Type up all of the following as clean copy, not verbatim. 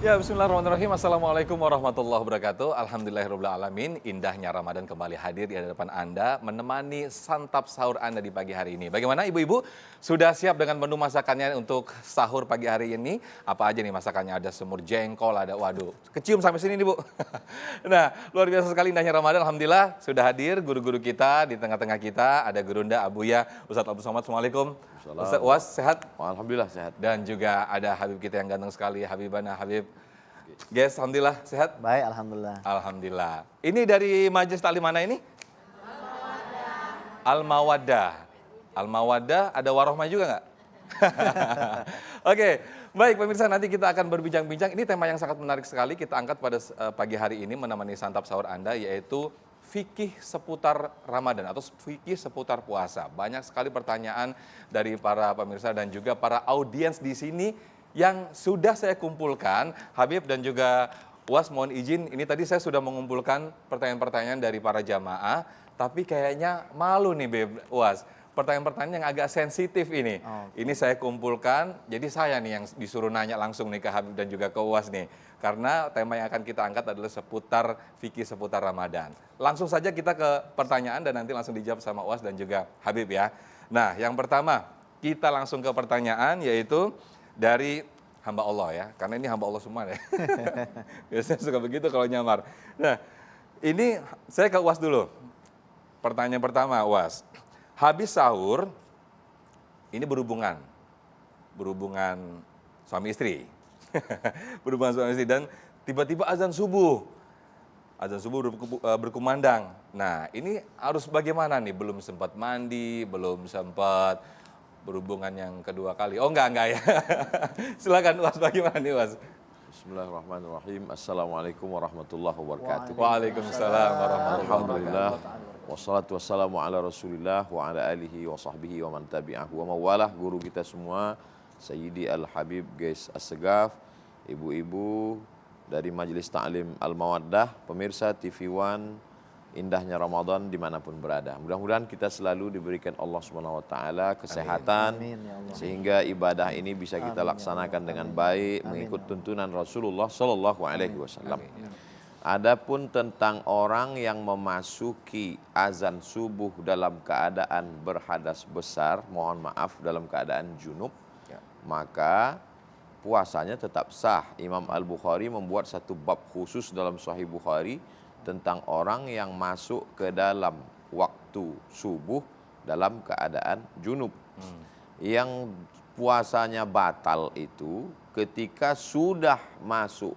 Ya, bismillahirrahmanirrahim. Assalamualaikum warahmatullahi wabarakatuh. Alhamdulillahirrahmanirrahim. Indahnya Ramadan kembali hadir di hadapan Anda, menemani santap sahur Anda di pagi hari ini. Bagaimana ibu-ibu? Sudah siap dengan menu masakannya untuk sahur pagi hari ini? Apa aja nih masakannya? Ada semur jengkol, ada waduh. Kecium sampai sini nih Bu. Nah, luar biasa sekali indahnya Ramadan. Alhamdulillah sudah hadir guru-guru kita di tengah-tengah kita. Ada Gurunda Abuya, Ustadz Abdul Somad. Assalamualaikum. Ustadz Uwas, sehat? Alhamdulillah sehat. Dan juga ada Habib kita yang ganteng sekali, Habibana Habib. Guys, alhamdulillah sehat? Baik, alhamdulillah. Alhamdulillah. Ini dari majelis taklim mana ini? Al-Mawaddah. Al-Mawaddah ada warohmah juga nggak? Oke, baik pemirsa, nanti kita akan berbincang-bincang. Ini tema yang sangat menarik sekali kita angkat pada pagi hari ini menemani santap sahur Anda, yaitu fikih seputar Ramadan atau fikih seputar puasa. Banyak sekali pertanyaan dari para pemirsa dan juga para audiens di sini yang sudah saya kumpulkan. Habib dan juga Uwas, mohon izin, ini tadi saya sudah mengumpulkan pertanyaan-pertanyaan dari para jamaah, tapi kayaknya malu nih Beb Uwas. Pertanyaan-pertanyaan yang agak sensitif ini. Ini saya kumpulkan, jadi saya nih yang disuruh nanya langsung nih ke Habib dan juga ke Uwas nih. Karena tema yang akan kita angkat adalah seputar fikih seputar Ramadan. Langsung saja kita ke pertanyaan dan nanti langsung dijawab sama Uwas dan juga Habib ya. Nah, yang pertama kita langsung ke pertanyaan yaitu dari hamba Allah ya. Karena ini hamba Allah semua ya. Biasanya suka begitu kalau nyamar. Nah, ini saya ke Uwas dulu. Pertanyaan pertama Uwas. Habis sahur, ini berhubungan suami istri. Berhubungan suami istri dan tiba-tiba azan subuh berkumandang. Nah ini harus bagaimana nih? Belum sempat mandi, belum sempat berhubungan yang kedua kali. Oh enggak ya. Silakan Uwas, bagaimana nih Uwas? Bismillahirrahmanirrahim. Assalamualaikum warahmatullahi wabarakatuh. Waalaikumsalam warahmatullahi Alhamdulillah. wabarakatuh. Wassalatu wassalamu ala rasulillah wa ala alihi wa sahbihi wa man tabi'ahu wa mawalah. Guru kita semua, Sayyidi Al-Habib Gais As-Segaf, ibu-ibu dari Majelis Ta'lim Al-Mawaddah, pemirsa TV One, indahnya Ramadan dimanapun berada. Mudah-mudahan kita selalu diberikan Allah Subhanahu Wa Taala kesehatan, Amin, ya Allah. sehingga ibadah ini bisa kita laksanakan dengan baik, mengikut tuntunan Rasulullah Sallallahu Alaihi Wasallam. Adapun tentang orang yang memasuki azan subuh dalam keadaan berhadas besar, mohon maaf dalam keadaan junub, maka puasanya tetap sah. Imam Al-Bukhari membuat satu bab khusus dalam Sahih Bukhari tentang orang yang masuk ke dalam waktu subuh dalam keadaan junub. Yang puasanya batal itu ketika sudah masuk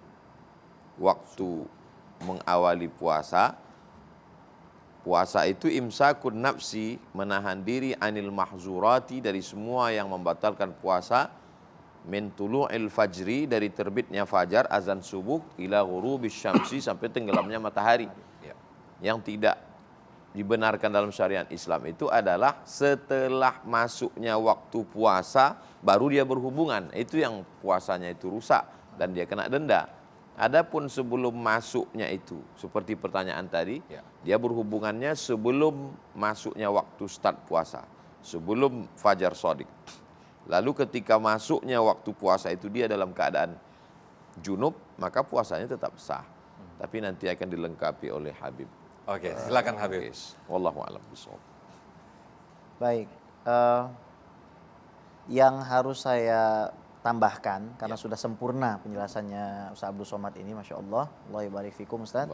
waktu mengawali puasa. Puasa itu imsakun nafsi, menahan diri anil mahzurati, dari semua yang membatalkan puasa, min tulu'il fajri, dari terbitnya fajar azan subuh, ila ghurubis syamsi, sampai tenggelamnya matahari. Yang tidak dibenarkan dalam syariat Islam itu adalah setelah masuknya waktu puasa baru dia berhubungan. Itu yang puasanya itu rusak dan dia kena denda. Adapun sebelum masuknya itu, seperti pertanyaan tadi, dia berhubungannya sebelum masuknya waktu start puasa, sebelum fajar shadiq. Lalu ketika masuknya waktu puasa itu dia dalam keadaan junub, maka puasanya tetap sah. Tapi nanti akan dilengkapi oleh Habib. Oke, silakan Habib. Wallahu a'lam bishawab. Baik, yang harus saya tambahkan, karena sudah sempurna penjelasannya Ustaz Abdul Somad ini, Masya Allah, Allah yabarik fikum Ustaz.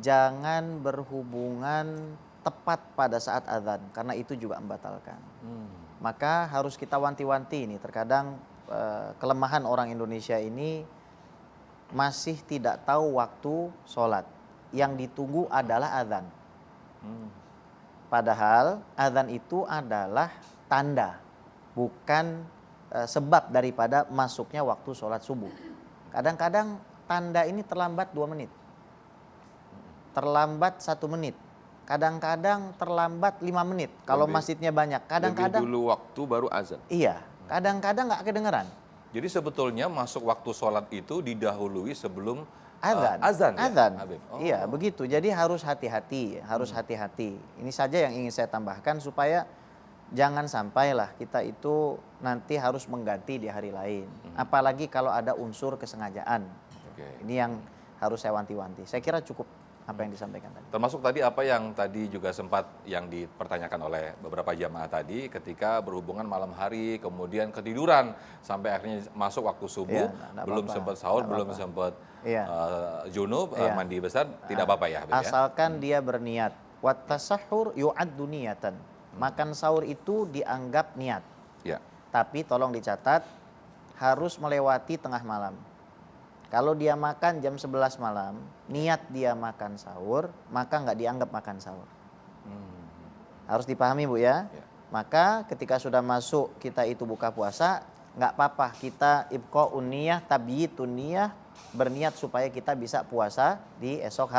Jangan berhubungan tepat pada saat azan, karena itu juga membatalkan. Maka harus kita wanti-wanti ini, terkadang kelemahan orang Indonesia ini masih tidak tahu waktu sholat. Yang ditunggu adalah azan. Padahal azan itu adalah tanda, bukan sebab daripada masuknya waktu sholat subuh. Kadang-kadang tanda ini terlambat 2 menit, terlambat 1 menit, kadang-kadang terlambat 5 menit. Kalau masjidnya banyak, kadang-kadang lebih dulu waktu baru azan. Iya, kadang-kadang nggak kedengeran. Jadi sebetulnya masuk waktu sholat itu didahului sebelum Azan. azan ya, Azan. Habib? Oh. Iya, begitu. Jadi harus hati-hati, harus hati-hati. Ini saja yang ingin saya tambahkan supaya jangan sampailah kita itu nanti harus mengganti di hari lain. Apalagi kalau ada unsur kesengajaan. Oke. Ini yang harus saya wanti-wanti. Saya kira cukup apa yang disampaikan tadi. Termasuk tadi apa yang tadi juga sempat yang dipertanyakan oleh beberapa jamaah tadi ketika berhubungan malam hari, kemudian ketiduran sampai akhirnya masuk waktu subuh, Iya, nggak belum apa-apa, sempat sahur, nggak belum apa-apa. sempat Iya. junub, Iya. mandi besar, tidak apa-apa ya, Habib, ya? Asalkan dia berniat. Wat tasahhur yu'addu niyatan. Makan sahur itu dianggap niat. Ya. Tapi tolong dicatat harus melewati tengah malam. Kalau dia makan jam 11 malam, niat dia makan sahur, maka nggak dianggap makan sahur. Harus dipahami Bu ya. Ya. Maka ketika sudah masuk kita itu buka puasa, nggak apa-apa kita ibqa'un niyah, tabyitun niyah, berniat supaya kita bisa puasa di esok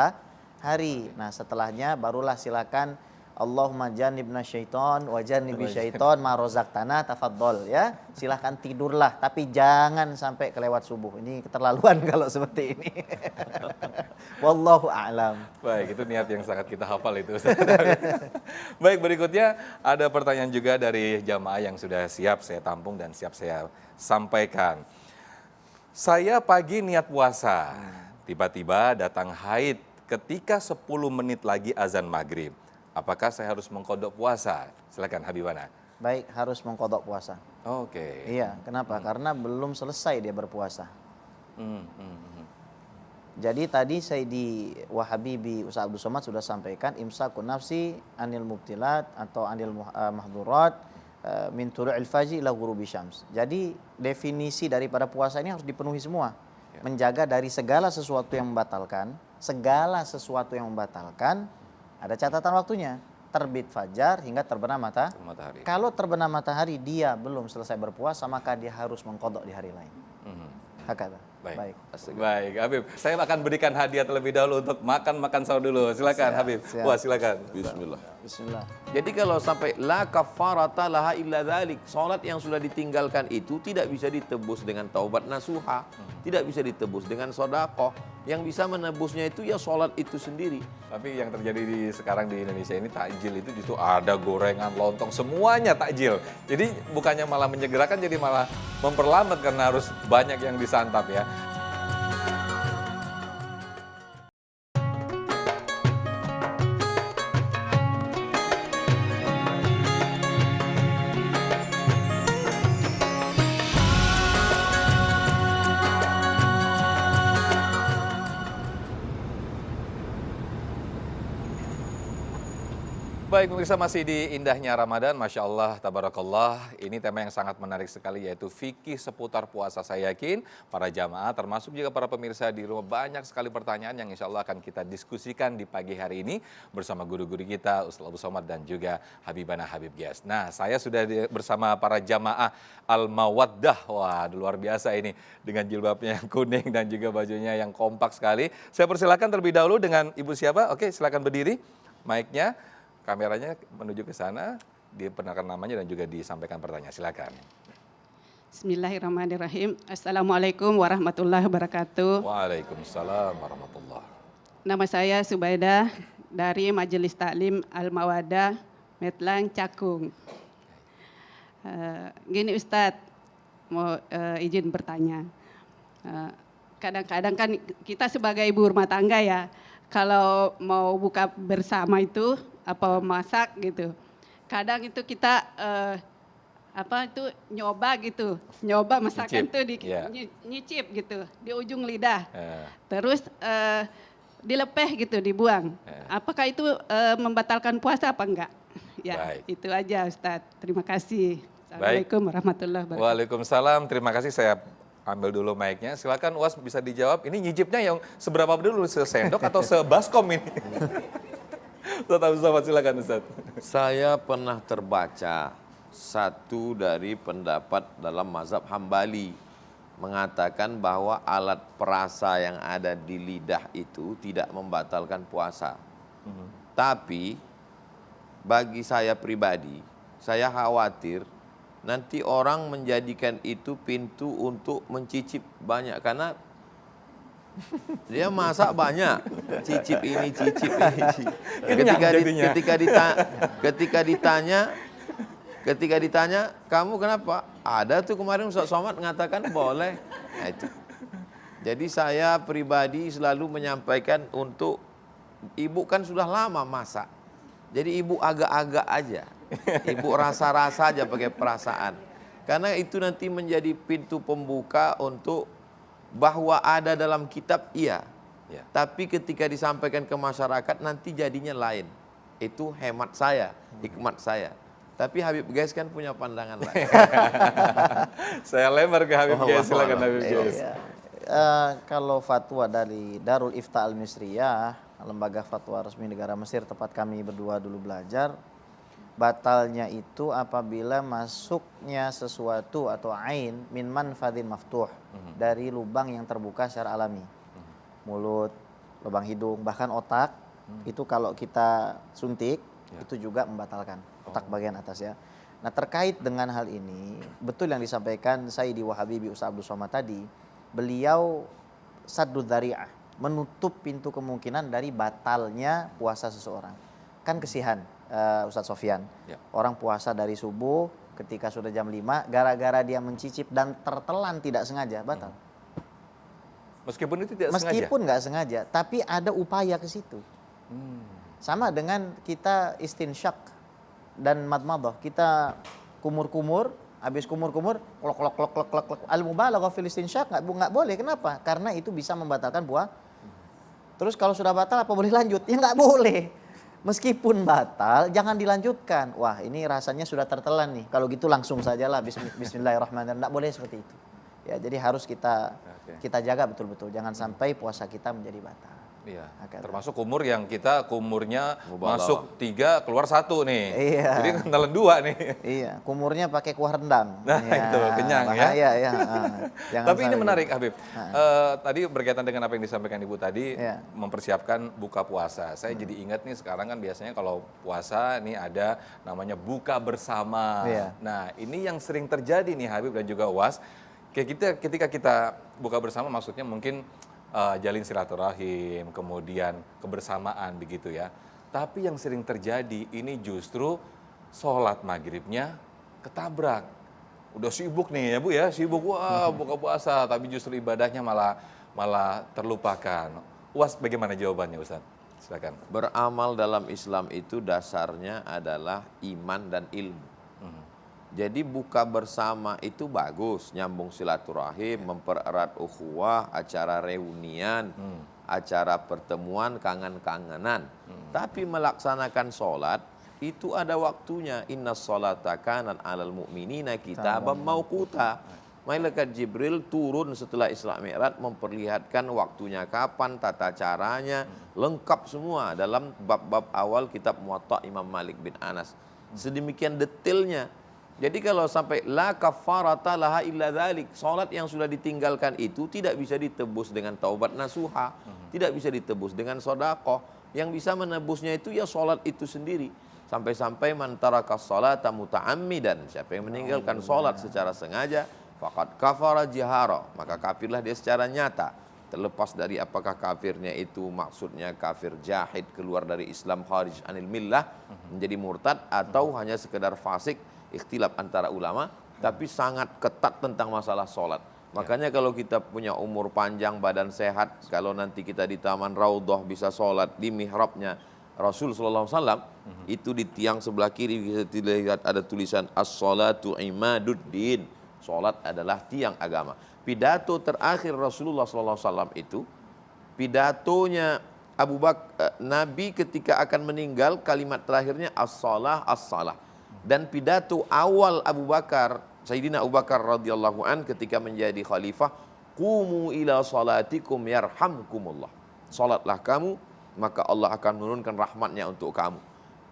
hari. Nah setelahnya barulah silakan Allahumma jannibna syaiton wa jannibi syaiton ma razaqtana tafaddol ya. Silahkan tidurlah tapi jangan sampai kelewat subuh. Ini keterlaluan kalau seperti ini. Wallahu a'lam. Baik, itu niat yang sangat kita hafal itu, Ustaz. Baik, berikutnya ada pertanyaan juga dari jamaah yang sudah siap saya tampung dan siap saya sampaikan. Saya pagi niat puasa, tiba-tiba datang haid ketika 10 menit lagi azan maghrib. Apakah saya harus mengkodok puasa? Silakan Habibana. Baik, harus mengkodok puasa. Oke. Iya, kenapa? Karena belum selesai dia berpuasa. Jadi tadi saya di Wahabibi Ustaz Abdul Somad sudah sampaikan imsakun nafsi anil mubtilat atau anil mahdurat min tulu'il fajri ila ghurubi syams. Jadi definisi daripada puasa ini harus dipenuhi semua. Menjaga dari segala sesuatu yang membatalkan, ada catatan waktunya. Terbit fajar hingga terbenam Matahari. Kalau terbenam matahari dia belum selesai berpuasa, maka dia harus mengkodok di hari lain. Hakata. Baik. Baik. Baik, Habib. Saya akan berikan hadiah terlebih dahulu untuk makan sahur dulu. Silakan Habib. siap. Wah, silakan. Bismillah. Bismillah. Jadi kalau sampai la kafarata laha illa dzalik, salat yang sudah ditinggalkan itu tidak bisa ditebus dengan taubat nasuha, tidak bisa ditebus dengan sedekah. Yang bisa menebusnya itu ya salat itu sendiri. Tapi yang terjadi sekarang di Indonesia ini takjil itu justru ada gorengan, lontong, semuanya takjil. Jadi bukannya malah menyegerakan, jadi malah memperlambat karena harus banyak yang disantap ya. Baik, pemirsa, masih di indahnya Ramadan, Masya Allah, Tabarakallah. Ini tema yang sangat menarik sekali, yaitu fikih seputar puasa. Saya yakin para jamaah, termasuk juga para pemirsa di rumah, banyak sekali pertanyaan yang insya Allah akan kita diskusikan di pagi hari ini bersama guru-guru kita, Ustaz Abdul Somad dan juga Habibana Habib Gias. Nah, saya sudah bersama para jamaah Al-Mawaddah. Wah, luar biasa ini, dengan jilbabnya yang kuning dan juga bajunya yang kompak sekali. Saya persilakan terlebih dahulu dengan Ibu siapa? Oke, silakan berdiri, mic-nya. Kameranya menuju ke sana, diperkenalkan namanya dan juga disampaikan pertanyaan. Silakan. Bismillahirrahmanirrahim. Assalamualaikum warahmatullahi wabarakatuh. Waalaikumsalam warahmatullahi. Nama saya Subaidah dari Majelis Taklim Al-Mawaddah, Metlang, Cakung. Gini Ustadz, mau izin bertanya. Kadang-kadang kan kita sebagai ibu rumah tangga ya, kalau mau buka bersama itu apa masak gitu, kadang itu kita nyoba masakan tuh nyicip gitu di ujung lidah, terus dilepeh gitu, dibuang. Apakah itu membatalkan puasa apa enggak? Ya, baik. Itu aja Ustadz. Terima kasih. Assalamualaikum warahmatullahi wabarakatuh. Waalaikumsalam, terima kasih. Saya ambil dulu mic-nya. Silakan UAS bisa dijawab. Ini nyicipnya yang seberapa dulu? Sesendok atau sebaskom ini? Ustaz Abdul Somad, silakan Ustaz. Saya pernah terbaca satu dari pendapat dalam mazhab Hambali mengatakan bahwa alat perasa yang ada di lidah itu tidak membatalkan puasa. Tapi bagi saya pribadi, saya khawatir nanti orang menjadikan itu pintu untuk mencicip banyak, karena dia masak banyak, cicip ini, cicip ini. Ketika ditanya, Ketika ditanya, kamu kenapa? Ada tuh kemarin Ustaz Somad mengatakan boleh. Nah, itu. Jadi saya pribadi selalu menyampaikan untuk ibu kan sudah lama masak. Jadi ibu agak-agak aja. Ibu rasa-rasa aja pakai perasaan. Karena itu nanti menjadi pintu pembuka untuk bahwa ada dalam kitab iya. Ya. Tapi ketika disampaikan ke masyarakat nanti jadinya lain. Itu hemat saya, hikmat saya. Tapi Habib Gais kan punya pandangan lain. Saya lempar ke Habib Gais, silakan Habib Gais. Iya. Kalau fatwa dari Darul Ifta Al-Misriyah, lembaga fatwa resmi negara Mesir, tempat kami berdua dulu belajar, batalnya itu apabila masuknya sesuatu atau ain min manfadhin maftuh, dari lubang yang terbuka secara alami. Mulut, lubang hidung, bahkan otak, itu kalau kita suntik, itu juga membatalkan otak bagian atas ya. Nah, terkait dengan hal ini, betul yang disampaikan Sayyidi Wahabibi Ustaz Abdul Somad tadi, beliau saddud dzari'ah, menutup pintu kemungkinan dari batalnya puasa seseorang. Kan kesihan Ustadz Sofyan, orang puasa dari subuh ketika sudah jam 5, gara-gara dia mencicip dan tertelan tidak sengaja, batal. Meskipun itu tidak sengaja? Meskipun nggak sengaja, tapi ada upaya ke situ. Sama dengan kita istinsyak dan madmadah, kita kumur-kumur, habis kumur-kumur, klok. Al-mubalaghah fil istinsyak nggak boleh. Kenapa? Karena itu bisa membatalkan puasa. Terus kalau sudah batal apa boleh lanjut? Ya nggak boleh. Meskipun batal, jangan dilanjutkan. Wah, ini rasanya sudah tertelan nih. Kalau gitu langsung sajalah bismillahirrahmanirrahim. Nggak boleh seperti itu. Ya, jadi harus kita jaga betul-betul. Jangan sampai puasa kita menjadi batal. Iya. Termasuk kumur yang kita kumurnya masuk 3 keluar 1 nih. Iya. Jadi kenalan 2 nih. Iya, kumurnya pakai kuah rendang. Nah, ya, itu kenyang bahaya, ya. Tapi ini menarik Habib. Tadi berkaitan dengan apa yang disampaikan Ibu tadi, mempersiapkan buka puasa. Saya jadi ingat nih, sekarang kan biasanya kalau puasa nih ada namanya buka bersama. Nah, ini yang sering terjadi nih Habib dan juga Was. Ketika kita buka bersama maksudnya mungkin jalin silaturahim, kemudian kebersamaan begitu ya. Tapi yang sering terjadi ini justru sholat maghribnya ketabrak. Udah sibuk nih ya Bu ya, sibuk wah buka puasa, tapi justru ibadahnya malah terlupakan. Was, bagaimana jawabannya Ustaz? Silakan. Beramal dalam Islam itu dasarnya adalah iman dan ilmu. Jadi buka bersama itu bagus, nyambung silaturahim, mempererat ukhuwah, acara reunian, acara pertemuan, kangen-kangenan. Tapi melaksanakan sholat itu ada waktunya. Inna sholata kanan alal mu'minina kitaban mauquta. Malaikat Jibril turun setelah Isra Mi'raj memperlihatkan waktunya kapan, tata caranya, lengkap semua dalam bab-bab awal kitab Muwatta Imam Malik bin Anas. Sedemikian detailnya. Jadi kalau sampai la kafarata laha illa dzalik, salat yang sudah ditinggalkan itu tidak bisa ditebus dengan taubat nasuha, tidak bisa ditebus dengan sedekah. Yang bisa menebusnya itu ya salat itu sendiri. Sampai-sampai man taraka sholata muta'ammidan, siapa yang meninggalkan salat secara sengaja, faqad kafara jihara, maka kafirlah dia secara nyata. Terlepas dari apakah kafirnya itu maksudnya kafir jahid, keluar dari Islam, kharij anil millah, menjadi murtad, atau hanya sekedar fasik, ikhtilaf antara ulama, tapi sangat ketat tentang masalah sholat. Makanya kalau kita punya umur panjang, badan sehat, kalau nanti kita di Taman Raudhah bisa sholat di mihrabnya Rasul SAW, itu di tiang sebelah kiri bisa dilihat ada tulisan as-sholatu imaduddin, sholat adalah tiang agama. Pidato terakhir Rasulullah SAW itu, pidatonya Abu Bakar, Nabi ketika akan meninggal, kalimat terakhirnya as-salah, as-salah. Dan pidato awal Abu Bakar, Sayyidina Abu Bakar radhiyallahu an ketika menjadi khalifah, qumu ila salatikum yarhamkumullah. Salatlah kamu, maka Allah akan menurunkan rahmatnya untuk kamu.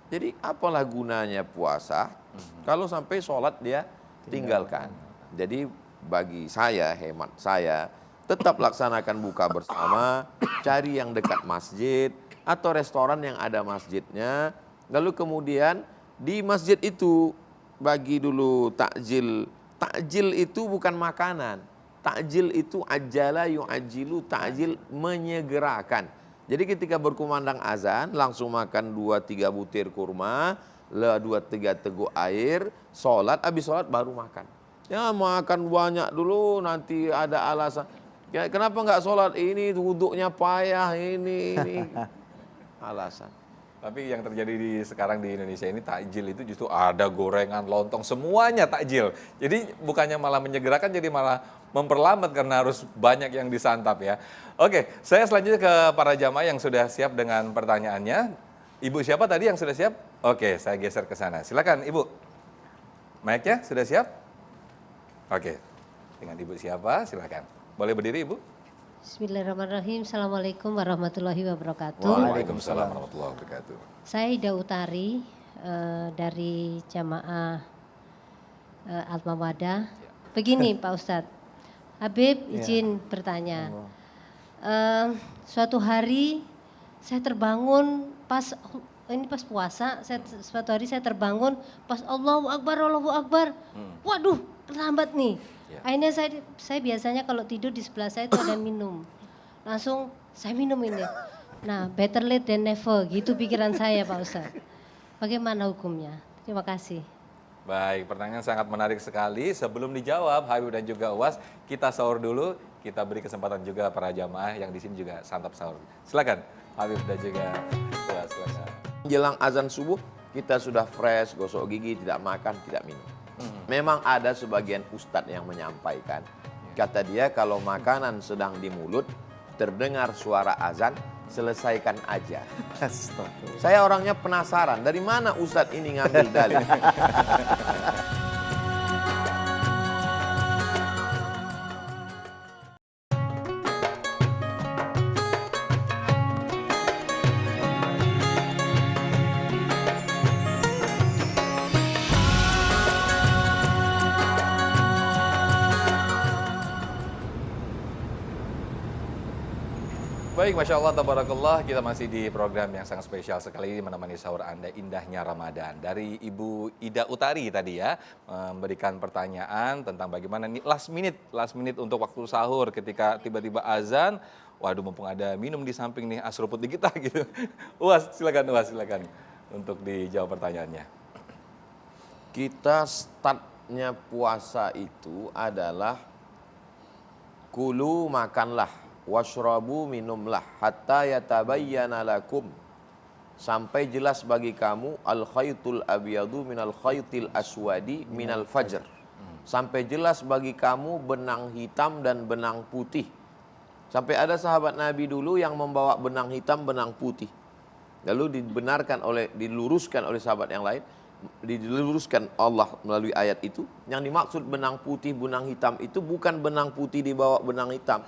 Jadi apalah gunanya puasa kalau sampai salat dia tinggalkan. Jadi bagi saya, hemat saya, tetap laksanakan buka bersama, cari yang dekat masjid atau restoran yang ada masjidnya, lalu kemudian di masjid itu bagi dulu takjil. Takjil itu bukan makanan. Takjil itu ajala yu'ajilu, takjil menyegerakan. Jadi ketika berkumandang azan langsung makan 2-3 butir kurma, 2, 3 teguk air, sholat, habis sholat baru makan. Ya makan banyak dulu nanti ada alasan. Ya, kenapa nggak sholat ini, wuduknya payah ini alasan. Tapi yang terjadi sekarang di Indonesia ini takjil itu justru ada gorengan, lontong, semuanya takjil. Jadi bukannya malah menyegerakan, jadi malah memperlambat karena harus banyak yang disantap ya. Oke, saya selanjutnya ke para jamaah yang sudah siap dengan pertanyaannya. Ibu siapa tadi yang sudah siap? Oke, saya geser ke sana. Silakan Ibu. Mic-nya sudah siap? Oke, dengan Ibu siapa? Silakan. Boleh berdiri Ibu? Bismillahirrahmanirrahim. Assalamualaikum warahmatullahi wabarakatuh. Waalaikumsalam warahmatullahi wabarakatuh. Saya Ida Utari dari jamaah Al-Mawadah. Begini Pak Ustadz, Habib izin bertanya. Suatu hari saya terbangun pas puasa, suatu hari saya terbangun pas Allahu Akbar. Waduh, terlambat nih. Akhirnya saya biasanya kalau tidur di sebelah saya itu ada minum. Langsung saya minum ini. Nah, better late than never, gitu pikiran saya Pak Ustadz. Bagaimana hukumnya? Terima kasih. Baik, pertanyaan sangat menarik sekali. Sebelum dijawab, Habib dan juga Uwas, kita sahur dulu. Kita beri kesempatan juga para jamaah yang di sini juga santap sahur. Silakan, Habib dan juga Uwas. Silakan. Jelang azan subuh, kita sudah fresh, gosok gigi, tidak makan, tidak minum. Memang ada sebagian ustadz yang menyampaikan, kata dia kalau makanan sedang di mulut, terdengar suara azan, selesaikan aja. Saya orangnya penasaran, dari mana ustadz ini ngambil dalil? Baik, Masya Allah, tabarakallah, kita masih di program yang sangat spesial sekali menemani sahur Anda, indahnya Ramadan. Dari Ibu Ida Utari tadi ya, memberikan pertanyaan tentang bagaimana nih last minute untuk waktu sahur ketika tiba-tiba azan, waduh mumpung ada minum di samping nih, asruput di kita gitu. Uwas, silakan untuk dijawab pertanyaannya. Kita startnya puasa itu adalah kulu makanlah, washrabu minumlah hatta yatabayyana lakum, sampai jelas bagi kamu al khaytul abyadu minal khaytil aswadi minal fajr, sampai jelas bagi kamu benang hitam dan benang putih. Sampai ada sahabat Nabi dulu yang membawa benang hitam, benang putih, lalu diluruskan oleh sahabat yang lain, diluruskan Allah melalui ayat itu. Yang dimaksud benang putih, benang hitam itu bukan benang putih dibawa benang hitam.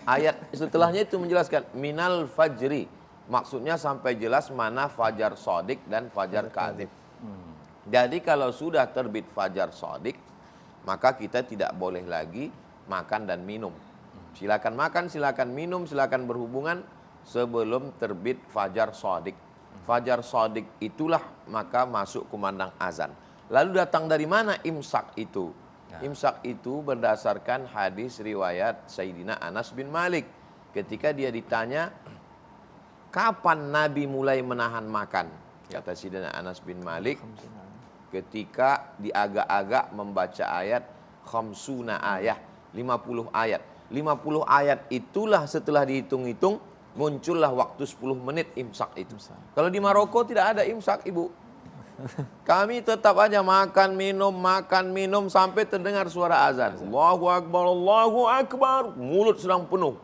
Ayat setelahnya itu menjelaskan minal fajri, maksudnya sampai jelas mana fajar sodik dan fajar kadzib. Jadi kalau sudah terbit fajar sodik, maka kita tidak boleh lagi makan dan minum. Silakan makan, silakan minum, silakan berhubungan sebelum terbit fajar sodik. Fajar sodik itulah maka masuk kumandang azan. Lalu datang dari mana imsak itu? Imsak itu berdasarkan hadis riwayat Sayyidina Anas bin Malik. Ketika dia ditanya, kapan Nabi mulai menahan makan? Kata Sayyidina Anas bin Malik, ketika diagak-agak membaca ayat khamsuna ayat, 50 ayat. 50 ayat itulah setelah dihitung-hitung, muncullah waktu 10 menit imsak itu. Kalau di Maroko tidak ada imsak, Ibu. Kami tetap aja makan minum sampai terdengar suara azan. Allahu Akbar, Allahu Akbar. Mulut sedang penuh.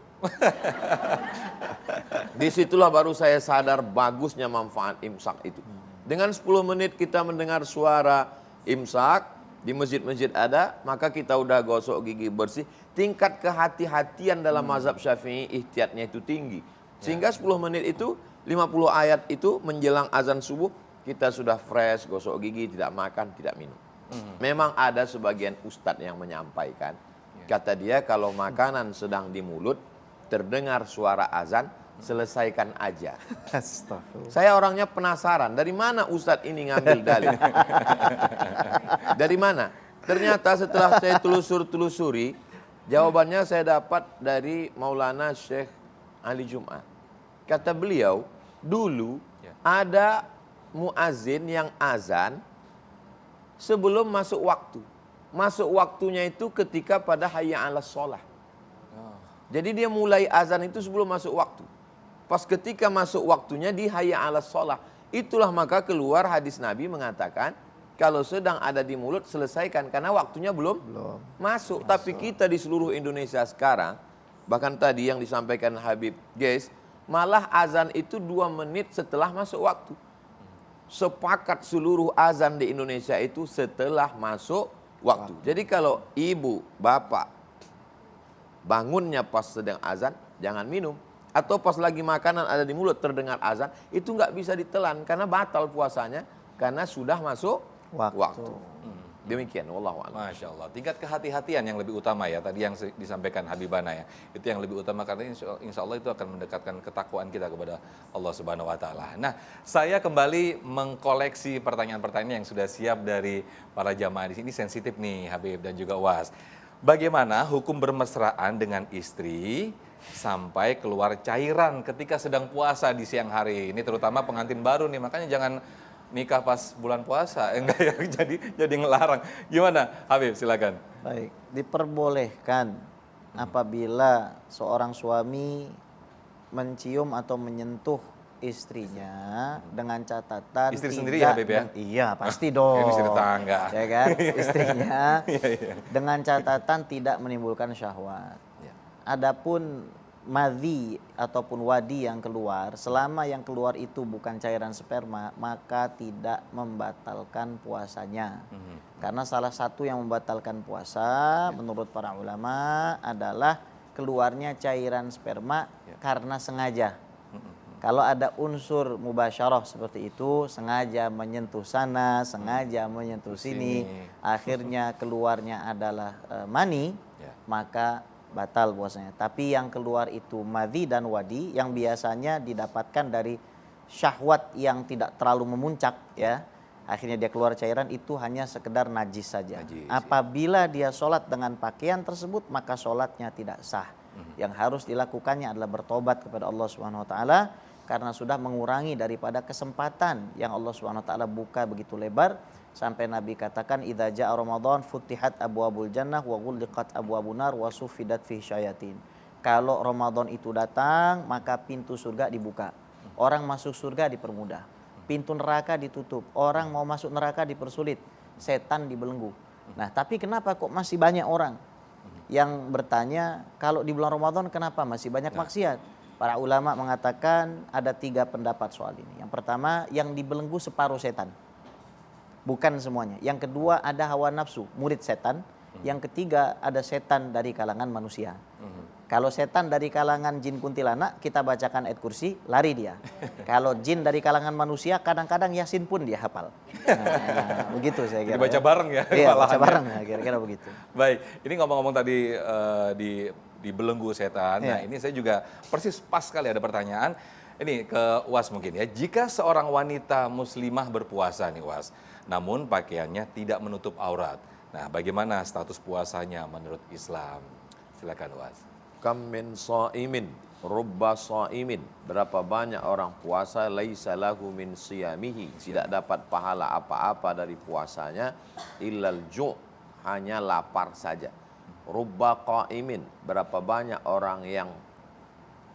Disitulah baru saya sadar bagusnya manfaat imsak itu. Dengan 10 menit kita mendengar suara imsak, di masjid-masjid ada, maka kita udah gosok gigi bersih. Tingkat kehati-hatian dalam mazhab Syafi'i ihtiyatnya itu tinggi. Sehingga 10 menit itu, 50 ayat itu menjelang azan subuh, kita sudah fresh, gosok gigi, tidak makan, tidak minum. Memang ada sebagian ustadz yang menyampaikan, kata dia kalau makanan sedang di mulut, terdengar suara azan, selesaikan aja. Saya orangnya penasaran, dari mana ustadz ini ngambil dalil? Dari mana? Ternyata setelah saya telusuri, jawabannya saya dapat dari Maulana Syekh Ali Jum'ah. Kata beliau, dulu ada muazin yang azan sebelum masuk waktu. Masuk waktunya itu ketika pada hayya 'alas shalah. Jadi dia mulai azan itu sebelum masuk waktu. Pas ketika masuk waktunya di hayya 'alas shalah. Itulah maka keluar hadis Nabi mengatakan, kalau sedang ada di mulut selesaikan karena waktunya belum masuk. Tapi kita di seluruh Indonesia sekarang, bahkan tadi yang disampaikan Habib guys, malah azan itu 2 menit setelah masuk waktu. Sepakat seluruh azan di Indonesia itu setelah masuk waktu. Jadi kalau ibu, bapak bangunnya pas sedang azan, jangan minum. Atau pas lagi makanan ada di mulut terdengar azan, itu nggak bisa ditelan karena batal puasanya karena sudah masuk waktu. Demikian, wallahu a'lam. Masya Allah. Tingkat kehati-hatian yang lebih utama ya, tadi yang disampaikan Habibana ya. Itu yang lebih utama karena insya Allah itu akan mendekatkan ketakwaan kita kepada Allah Subhanahu Wa Taala. Nah, saya kembali mengkoleksi pertanyaan-pertanyaan yang sudah siap dari para jamaah di sini. Sensitif nih Habib dan juga Was. Bagaimana hukum bermesraan dengan istri sampai keluar cairan ketika sedang puasa di siang hari? Ini terutama pengantin baru nih, makanya jangan nikah pas bulan puasa, enggak ya, jadi ngelarang. Gimana, Habib? Silakan. Baik, diperbolehkan apabila seorang suami mencium atau menyentuh istrinya dengan catatan istri sendiri ya, Habib ya? Iya, pasti dong. Ini istri tetangga. Ya kan? Istrinya dengan catatan tidak menimbulkan syahwat. Adapun madhi ataupun wadi yang keluar, selama yang keluar itu bukan cairan sperma, maka tidak membatalkan puasanya. Karena salah satu yang membatalkan puasa menurut para ulama adalah keluarnya cairan sperma karena sengaja. Kalau ada unsur mubasyarah seperti itu, sengaja menyentuh sana, sengaja menyentuh sini, akhirnya keluarnya adalah mani, maka batal puasanya. Tapi yang keluar itu madhi dan wadi yang biasanya didapatkan dari syahwat yang tidak terlalu memuncak ya. Akhirnya dia keluar cairan, itu hanya sekedar najis saja. Apabila dia sholat dengan pakaian tersebut, maka sholatnya tidak sah. Yang harus dilakukannya adalah bertobat kepada Allah Subhanahu Wa Taala karena sudah mengurangi daripada kesempatan yang Allah Subhanahu Wa Taala buka begitu lebar. Sampai Nabi katakan, idza jaa Ramadan futihat abwabul jannah wa ghulliqat abwabun nar wa suffidat fi syayatin. Kalau Ramadan itu datang, maka pintu surga dibuka. Orang masuk surga dipermudah. Pintu neraka ditutup. Orang mau masuk neraka dipersulit. Setan dibelenggu. Nah, tapi kenapa kok masih banyak orang yang bertanya, kalau di bulan Ramadan kenapa masih banyak maksiat? Para ulama mengatakan ada 3 pendapat soal ini. Yang pertama, yang dibelenggu separuh setan. Bukan semuanya. Yang kedua, ada hawa nafsu, murid setan. Yang ketiga, ada setan dari kalangan manusia. Kalau setan dari kalangan jin kuntilanak, kita bacakan ayat kursi, lari dia. Kalau jin dari kalangan manusia, kadang-kadang Yasin pun dia hafal. Nah, begitu saya kira. Dibaca bareng ya? Iya, baca bareng ya, kira-kira begitu. Baik, ini ngomong-ngomong tadi di belenggu setan. Nah, ini saya juga persis pas sekali ada pertanyaan. Ini ke Was mungkin ya. Jika seorang wanita muslimah berpuasa nih Was, namun pakaiannya tidak menutup aurat. Nah, bagaimana status puasanya menurut Islam? Silakan Was. Kam min sha'imin, rubba sha'imin. Berapa banyak orang puasa laisa lahu min siyamihi, tidak dapat pahala apa-apa dari puasanya illal ju', hanya lapar saja. Rubba qa'imin, berapa banyak orang yang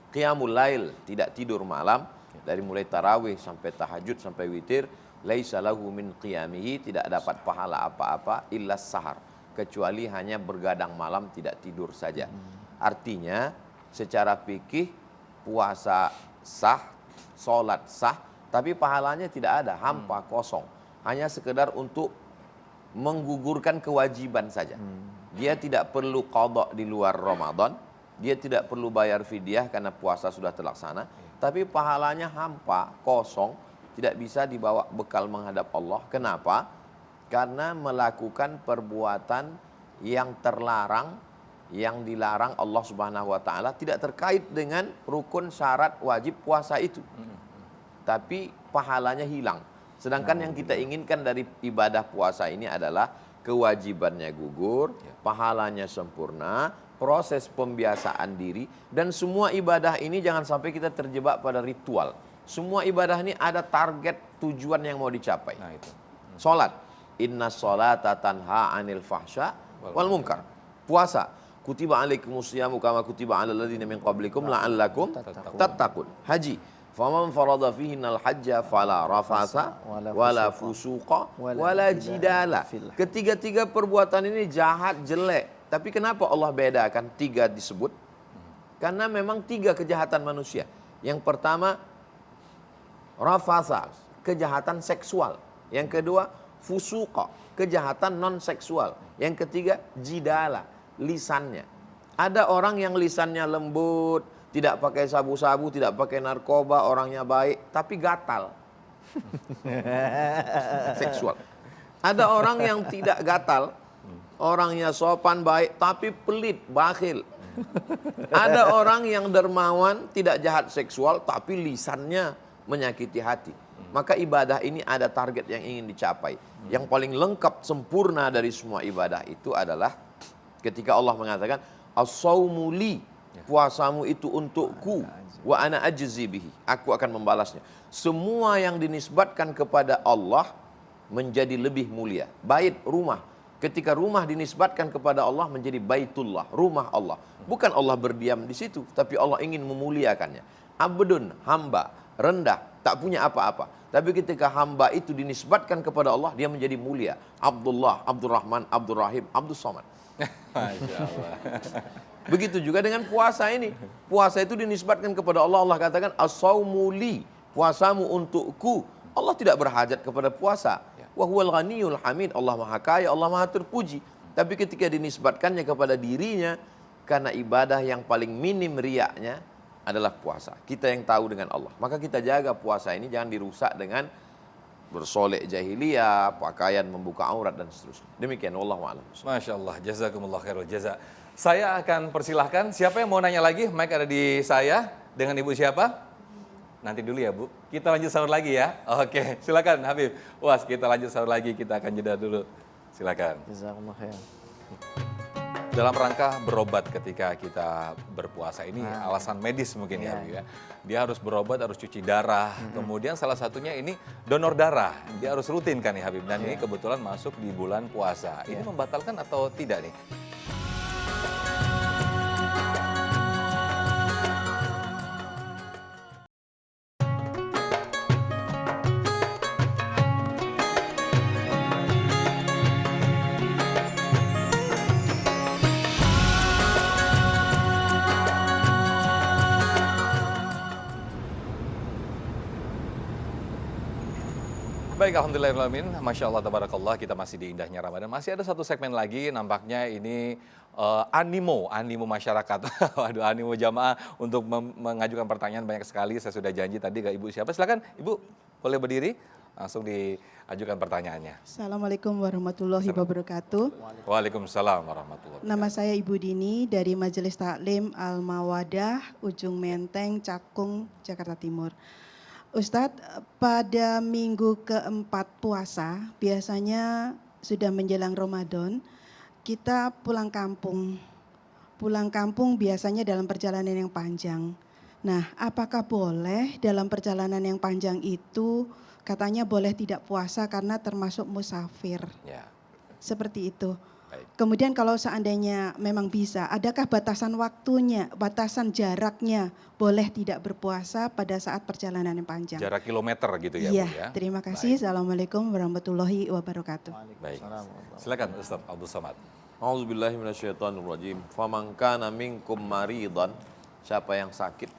qiyamul lail, tidak tidur malam, dari mulai tarawih sampai tahajud sampai witir, laisa lahu min qiyamihi, tidak dapat pahala apa-apa illa sahar, kecuali hanya bergadang malam tidak tidur saja. Artinya secara fikih puasa sah, sholat sah, tapi pahalanya tidak ada, hampa, kosong. Hanya sekedar untuk menggugurkan kewajiban saja. Dia tidak perlu qadha di luar Ramadan, dia tidak perlu bayar fidyah karena puasa sudah terlaksana, tapi pahalanya hampa, kosong, tidak bisa dibawa bekal menghadap Allah. Kenapa? Karena melakukan perbuatan yang terlarang, yang dilarang Allah Subhanahu Wa Taala, tidak terkait dengan rukun syarat wajib puasa itu, tapi pahalanya hilang. Sedangkan yang kita inginkan dari ibadah puasa ini adalah kewajibannya gugur, pahalanya sempurna, proses pembiasaan diri, dan semua ibadah ini jangan sampai kita terjebak pada ritual. Semua ibadah ini ada target tujuan yang mau dicapai. Nah itu. Salat, inna sholata tanha 'anil fahsya wal munkar. Puasa, kutiba alaikumus syiyamu kama kutiba alal ladzina min qablikum la'allakum tattaqun. Haji, faman farada fihinnal hajja fala rafasa wala fusuqa wala jidala. Ketiga-tiga perbuatan ini jahat, jelek. Tapi kenapa Allah bedakan 3 disebut? Karena memang 3 kejahatan manusia. Yang pertama rafasa, kejahatan seksual. Yang kedua fusuqa, kejahatan non seksual. Yang ketiga jidala, lisannya. Ada orang yang lisannya lembut, tidak pakai sabu-sabu, tidak pakai narkoba, orangnya baik, tapi gatal. Seksual. Ada orang yang tidak gatal, orangnya sopan baik, tapi pelit, bakhil. Ada orang yang dermawan, tidak jahat seksual, tapi lisannya menyakiti hati. Maka ibadah ini ada target yang ingin dicapai. Yang paling lengkap, sempurna dari semua ibadah itu adalah ketika Allah mengatakan as-saumu li, puasamu itu untukku, wa ana ajzi bihi, aku akan membalasnya. Semua yang dinisbatkan kepada Allah menjadi lebih mulia. Bait, rumah, ketika rumah dinisbatkan kepada Allah menjadi baitullah, rumah Allah. Bukan Allah berdiam di situ, tapi Allah ingin memuliakannya. Abdun, hamba, rendah, tak punya apa-apa. Tapi ketika hamba itu dinisbatkan kepada Allah, dia menjadi mulia. Abdullah, Abdurrahman, Abdurrahim, Abdus Somad. Masya Allah. Begitu juga dengan puasa ini. Puasa itu dinisbatkan kepada Allah. Allah katakan as-saumu li, puasamu untukku. Allah tidak berhajat kepada puasa. Wa huwal ghaniyul hamid, Allah Maha Kaya, Allah Maha Terpuji. Tapi ketika dinisbatkannya kepada dirinya, karena ibadah yang paling minim riaknya adalah puasa. Kita yang tahu dengan Allah. Maka kita jaga puasa ini jangan dirusak dengan bersolek jahiliyah, pakaian membuka aurat dan seterusnya. Demikian, wallahu a'lam. Masya Allah, jazakumullah khairul jaza. Saya akan persilahkan, siapa yang mau nanya lagi? Mic ada di saya, dengan Ibu siapa? Nanti dulu ya Bu, kita lanjut sahur lagi ya. Oke, silakan Habib. Was, kita lanjut sahur lagi, kita akan jeda dulu. Silakan. Jazakumullah khair. Dalam rangka berobat ketika kita berpuasa ini alasan medis mungkin ya, Bu ya. Dia harus berobat, harus cuci darah. Kemudian salah satunya ini donor darah. Dia harus rutin kan nih Habib. Dan ini kebetulan masuk di bulan puasa. Ini membatalkan atau tidak nih? Baik, alhamdulillahirrahmanirrahim. Masya Allah, tabarakallah, kita masih di indahnya Ramadan. Masih ada satu segmen lagi, nampaknya ini animo masyarakat. Waduh, animo jamaah untuk mengajukan pertanyaan banyak sekali. Saya sudah janji tadi ke Ibu siapa. Silakan Ibu, boleh berdiri, langsung diajukan pertanyaannya. Assalamualaikum warahmatullahi wabarakatuh. Waalaikumsalam warahmatullahi wabarakatuh. Nama saya Ibu Dini dari Majelis Taklim Al-Mawadah, Ujung Menteng, Cakung, Jakarta Timur. Ustadz, pada minggu keempat puasa, biasanya sudah menjelang Ramadan, kita pulang kampung. Pulang kampung biasanya dalam perjalanan yang panjang. Nah, apakah boleh dalam perjalanan yang panjang itu, katanya boleh tidak puasa karena termasuk musafir. Ya. Seperti itu. Baik. Kemudian kalau seandainya memang bisa, adakah batasan waktunya, batasan jaraknya, boleh tidak berpuasa pada saat perjalanan yang panjang? Jarak kilometer gitu ya, Iya, Bu ya. terima kasih. Assalamualaikum warahmatullahi wabarakatuh. Baik. Silakan Ustaz Abdul Somad. A'udzubillahi minasyaitonirrajim. Faman kana minkum maridan, siapa yang sakit,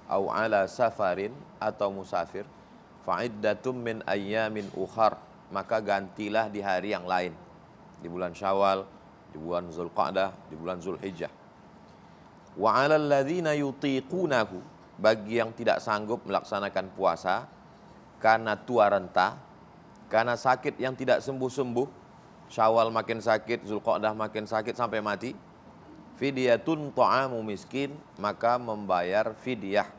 au ala safarin atau musafir, fa'iddatum min ayyamin ukhar, maka gantilah di hari yang lain. Di bulan Syawal, di bulan Zulqa'dah, di bulan Zulhijjah. Wa 'alal ladzina yutiqunahu, bagi yang tidak sanggup melaksanakan puasa karena tua renta, karena sakit yang tidak sembuh-sembuh, Syawal makin sakit, Zulqa'dah makin sakit sampai mati, fidyatun ta'amu miskin, maka membayar fidyah,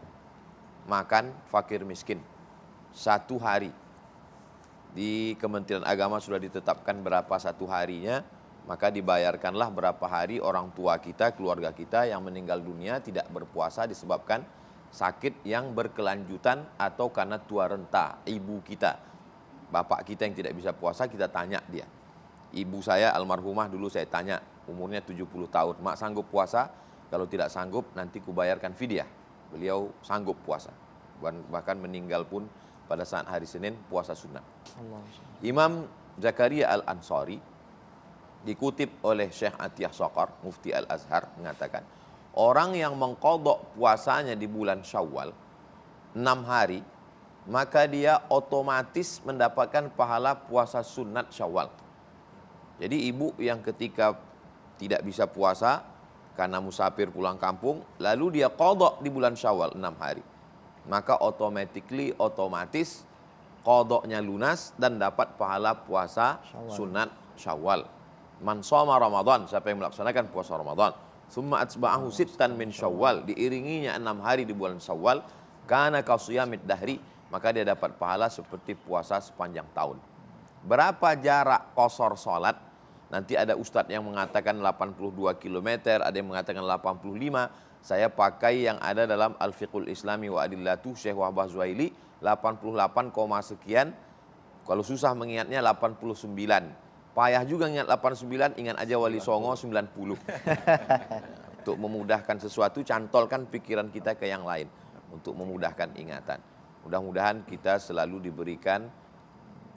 makan fakir miskin 1 hari. Di Kementerian Agama sudah ditetapkan berapa 1 harinya, maka dibayarkanlah berapa hari orang tua kita, keluarga kita yang meninggal dunia tidak berpuasa disebabkan sakit yang berkelanjutan atau karena tua renta, ibu kita, bapak kita yang tidak bisa puasa, kita tanya dia. Ibu saya almarhumah dulu saya tanya, umurnya 70 tahun, mak sanggup puasa? Kalau tidak sanggup nanti kubayarkan fidyah. Beliau sanggup puasa, bahkan meninggal pun pada saat hari Senin puasa sunnah. Imam Zakaria Al-Ansari dikutip oleh Syekh Atiyah Saqar, Mufti Al-Azhar, mengatakan orang yang mengqadha puasanya di bulan Syawal 6 hari, maka dia otomatis mendapatkan pahala puasa sunat Syawal. Jadi ibu yang ketika tidak bisa puasa karena musafir pulang kampung, lalu dia qadha di bulan Syawal 6 hari, maka otomatis qadhanya lunas dan dapat pahala puasa sunat Syawal. Man shoma Ramadan, siapa yang melaksanakan puasa Ramadan, summa atba'ahu sittan min Syawal, diiringinya 6 hari di bulan Syawal, kana kasiyamid dahri, maka dia dapat pahala seperti puasa sepanjang tahun. Berapa jarak qasar salat? Nanti ada ustadz yang mengatakan 82 km, ada yang mengatakan 85. Saya pakai yang ada dalam Al-Fiqhul Islami wa Adillatu Syekh Wahbah Zuhaili, 88, sekian. Kalau susah mengingatnya 89. Payah juga ingat 89, ingat aja Wali Songo 90. Untuk memudahkan sesuatu, cantolkan pikiran kita ke yang lain untuk memudahkan ingatan. Mudah-mudahan kita selalu diberikan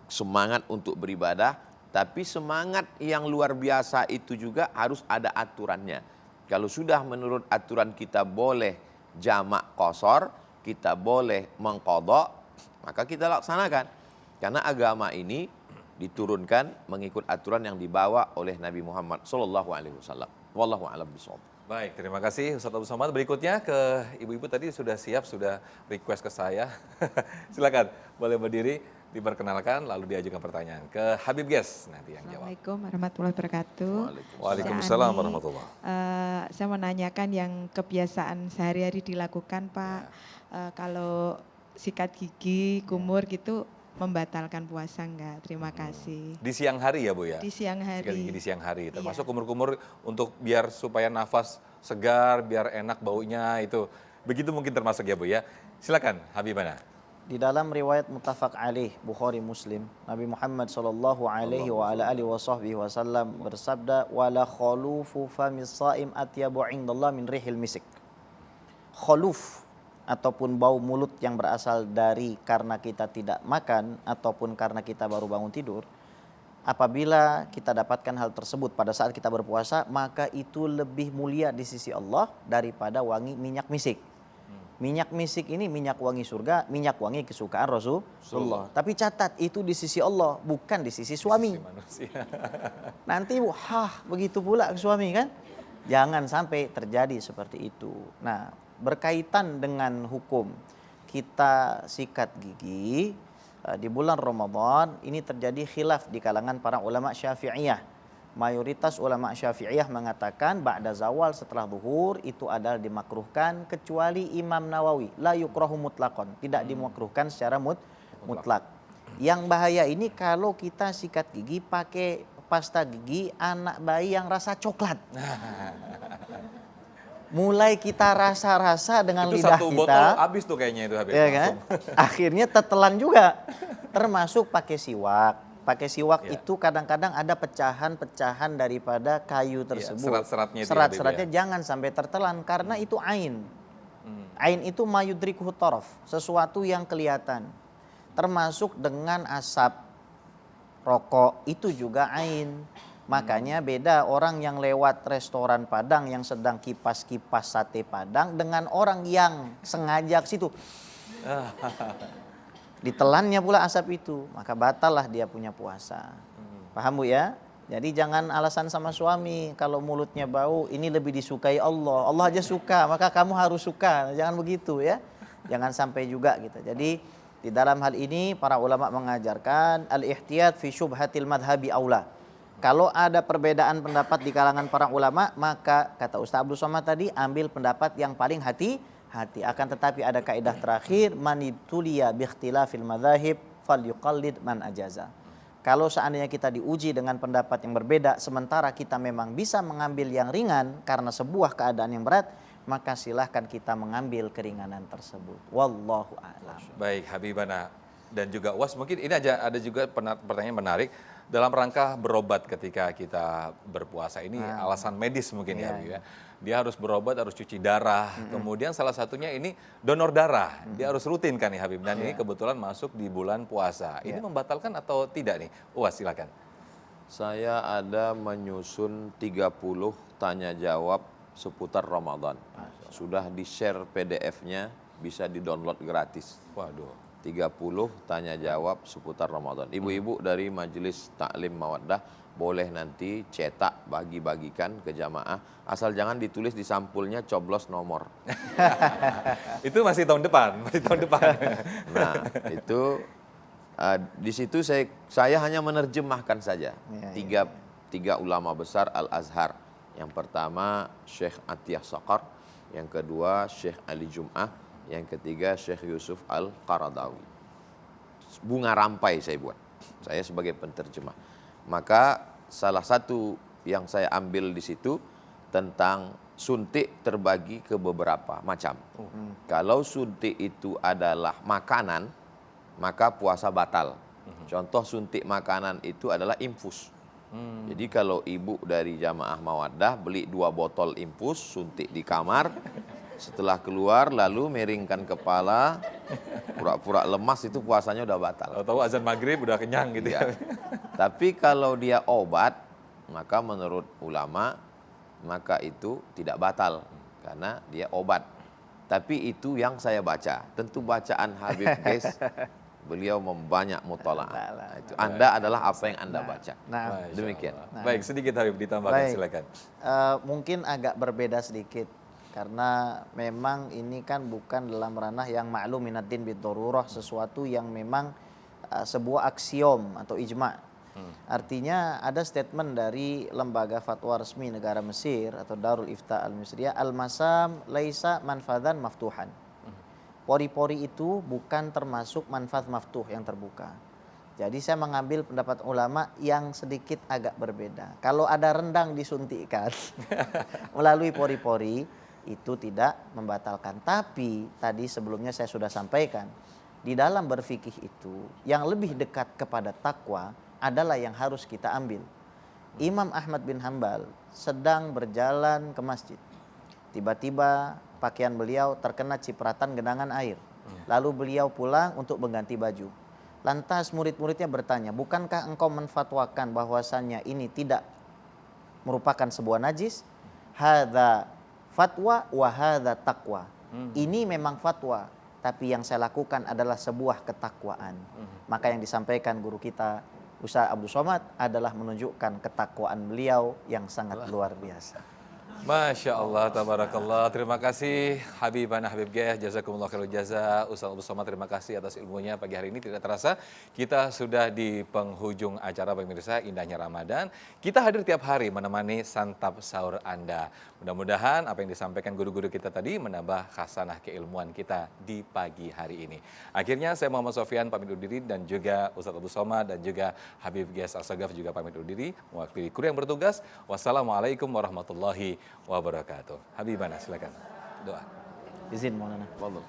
semangat untuk beribadah, tapi semangat yang luar biasa itu juga harus ada aturannya. Kalau sudah menurut aturan kita boleh jamak qasar, kita boleh mengqadha, maka kita laksanakan. Karena agama ini diturunkan mengikut aturan yang dibawa oleh Nabi Muhammad SAW. Wallahu a'lam bishawab. Baik, terima kasih Ustadz Abdul Somad. Berikutnya ke ibu-ibu tadi sudah siap, sudah request ke saya. Silakan, boleh berdiri, diperkenalkan, lalu diajukan pertanyaan ke Habib Ges nanti yang jawab. Assalamualaikum warahmatullahi wabarakatuh. Waalaikumsalam warahmatullahi. Saya mau nanyakan yang kebiasaan sehari-hari dilakukan Pak, kalau sikat gigi, kumur gitu, membatalkan puasa enggak? Terima kasih. Di siang hari ya Bu ya? Di siang hari. Sikat gigi di siang hari, termasuk Iya. kumur-kumur untuk biar supaya nafas segar, biar enak baunya itu. Begitu mungkin termasuk ya Bu ya? Silakan Habibana. Di dalam riwayat muttafaq alaih Bukhari Muslim, Nabi Muhammad sallallahu alaihi wa ala alihi wasallam bersabda, wala khalufu famis shaim atyabu indallah min rihil misik. Khuluf ataupun bau mulut yang berasal dari karena kita tidak makan ataupun karena kita baru bangun tidur, apabila kita dapatkan hal tersebut pada saat kita berpuasa, maka itu lebih mulia di sisi Allah daripada wangi minyak misik. Minyak misik ini minyak wangi surga, minyak wangi kesukaan Rasulullah. Tapi catat, itu di sisi Allah, bukan di sisi suami. Nanti begitu pula ke suami kan? Jangan sampai terjadi seperti itu. Nah, berkaitan dengan hukum kita sikat gigi di bulan Ramadan, ini terjadi khilaf di kalangan para ulama Syafi'iyah. Mayoritas ulama Syafi'iyah mengatakan ba'da zawal setelah zuhur itu adalah dimakruhkan, kecuali Imam Nawawi la yukrahu mutlaqan, tidak dimakruhkan secara mutlak. Yang bahaya ini kalau kita sikat gigi pakai pasta gigi anak bayi yang rasa coklat. Mulai kita rasa-rasa dengan itu lidah satu kita. botol habis tuh kayaknya itu Habib. Ya kan? Akhirnya tetelan juga. Termasuk pakai siwak. Pakai siwak itu kadang-kadang ada pecahan-pecahan daripada kayu tersebut. Serat-seratnya itu Serat-seratnya jangan sampai tertelan karena itu ain. Ain itu mayudrikuhu taraf, sesuatu yang kelihatan. Termasuk dengan asap rokok itu juga ain. Makanya beda orang yang lewat restoran Padang yang sedang kipas-kipas sate Padang dengan orang yang sengaja ke situ. Ditelannya pula asap itu, maka batallah dia punya puasa. Paham Bu ya? Jadi jangan alasan sama suami kalau mulutnya bau, ini lebih disukai Allah. Allah aja suka, maka kamu harus suka. Jangan begitu ya. Jangan sampai juga gitu. Jadi di dalam hal ini para ulama mengajarkan al-ihtiyat fi syubhatil madhabi aula. Kalau ada perbedaan pendapat di kalangan para ulama, maka kata Ustaz Abdul Somad tadi, ambil pendapat yang paling hati-hati. Akan tetapi ada kaidah terakhir, manituliya biikhtilafil madzahib falyuqallid man ajaza. Kalau seandainya kita diuji dengan pendapat yang berbeda, sementara kita memang bisa mengambil yang ringan karena sebuah keadaan yang berat, maka silahkan kita mengambil keringanan tersebut. Wallahu a'lam. Baik, Habibana dan juga UAS, mungkin ini ada juga pertanyaan menarik dalam rangka berobat ketika kita berpuasa. Ini alasan medis mungkin ya, Habib ya. Dia harus berobat, harus cuci darah. Kemudian salah satunya ini donor darah. Dia harus rutin kan nih Habib. Dan ini kebetulan masuk di bulan puasa. Ini membatalkan atau tidak nih? UAS silakan. Saya ada menyusun 30 tanya jawab seputar Ramadan. Sudah di-share PDF-nya, bisa di-download gratis. Waduh. 30 tanya jawab seputar Ramadan. Ibu-ibu dari Majelis Taklim Mawaddah boleh nanti cetak, bagi-bagikan ke jamaah. Asal jangan ditulis di sampulnya coblos nomor. Itu masih tahun depan, Nah, itu di situ saya hanya menerjemahkan saja. Tiga ulama besar Al-Azhar. Yang pertama Syekh Atiyah Saqar, yang kedua Syekh Ali Jum'ah, yang ketiga Syekh Yusuf Al-Qaradawi. Bunga rampai saya buat, saya sebagai penterjemah. Maka salah satu yang saya ambil di situ tentang suntik terbagi ke beberapa macam. Kalau suntik itu adalah makanan, maka puasa batal. Contoh suntik makanan itu adalah infus. Jadi kalau ibu dari jamaah Mawaddah beli 2 botol infus, suntik di kamar, setelah keluar lalu miringkan kepala, pura-pura lemas, itu puasanya udah batal. Tahu azan maghrib udah kenyang gitu ya. Tapi kalau dia obat, maka menurut ulama, maka itu tidak batal karena dia obat. Tapi itu yang saya baca. Tentu bacaan Habib Ges, beliau membanyak mutalaah. Itu Anda adalah apa yang Anda baca. Nah, demikian. Baik, sedikit Habib ditambahkan, silakan. Mungkin agak berbeda sedikit karena memang ini kan bukan dalam ranah yang ma'lum minaddin bid-darurah, sesuatu yang memang sebuah aksiom atau ijma'. Artinya ada statement dari lembaga fatwa resmi negara Mesir atau Darul Ifta Al-Misriyah, al-masam laisa manfadan maftuhan. Pori-pori itu bukan termasuk manfaat maftuh yang terbuka. Jadi saya mengambil pendapat ulama yang sedikit agak berbeda. Kalau ada rendang disuntikkan melalui pori-pori, itu tidak membatalkan. Tapi tadi sebelumnya saya sudah sampaikan, di dalam berfikih itu yang lebih dekat kepada takwa adalah yang harus kita ambil. Imam Ahmad bin Hambal sedang berjalan ke masjid. Tiba-tiba pakaian beliau terkena cipratan genangan air. Lalu beliau pulang untuk mengganti baju. Lantas murid-muridnya bertanya, bukankah engkau menfatwakan bahwasannya ini tidak merupakan sebuah najis? Hadza fatwa wa hadza taqwa. Ini memang fatwa, tapi yang saya lakukan adalah sebuah ketakwaan. Maka yang disampaikan guru kita Ustaz Abdul Somad adalah menunjukkan ketakwaan beliau yang sangat luar biasa. Masya Allah, tabarakallah. Terima kasih Habibana Habib Ges, jazakumullah khairal jaza. Ustaz Abdul Somad, terima kasih atas ilmunya pagi hari ini. Tidak terasa kita sudah di penghujung acara pemirsa indahnya Ramadan. Kita hadir tiap hari menemani santap sahur Anda. Mudah-mudahan apa yang disampaikan guru-guru kita tadi menambah khasanah keilmuan kita di pagi hari ini. Akhirnya saya Muhammad Sofyan pamit undur diri dan juga Ustaz Abdul Somad dan juga Habib Ges Al-Sagaf juga pamit undur diri. Mewakili kru yang bertugas. Wassalamualaikum warahmatullahi wabarakatuh. Habibana silakan doa. Izin Maulana. Fadhil.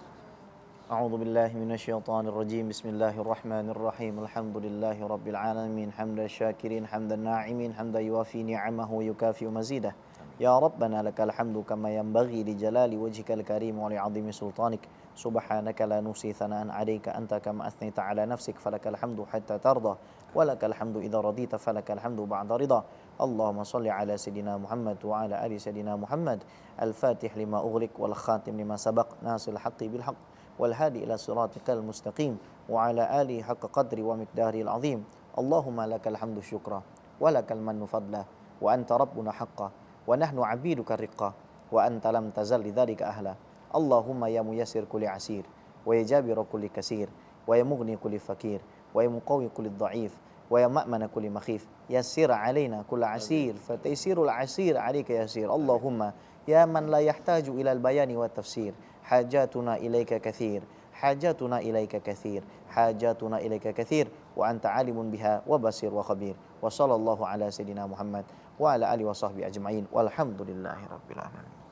A'udzu billahi minasyaitonir rajim. Bismillahirrahmanirrahim. Alhamdulillahi rabbil alamin. Hamdan syakirin, hamdan na'imin, hamdan yuwafi ni'amahu yukafi'u mazidah. Ya Rabbana lakal hamdu kama yanbaghi li jalali wajhikal karim wa li 'azimi sultanik. Subhanaka la nusi thana'an 'alaika anta kama athnayta 'ala nafsik falakal hamdu hatta tarda wa lakal hamdu idza radita falakal hamdu ba'da ridha. Allahumma salli ala sayidina Muhammad wa ala ali sayidina Muhammad. Al-Fatih lima ughliq wal khatim lima sabaq nasil haqqi bil haqq wal hadi ila siratikal mustaqim wa ala ali haqqa qadri wa miqdari al-'azim. Allahumma lakal hamdu syukra wa lakal mannu fadla wa anta rabbuna haqqa wa nahnu 'abiduka riqqa wa anta lam tazal lidzalika ahla. Allahumma ya muyassir kulli asir wa ya jabir kulli kasir wa ya mughni kulli fakir wa ya muqawwi kulli dha'if wa ya ma'mana kulli makhif yassir alaina kull asir fataysirul asir alayka yasir. Allahumma ya man la yahtaju ila al-bayani wa tafsir hajatuna ilaika kathir hajatuna ilaika kathir hajatuna ilaika kathir wa anta alimun biha wa basir wa khabir. Wa sallallahu ala sayidina Muhammad wa ala alihi wa sahbihi ajma'in walhamdulillahi rabbil alamin.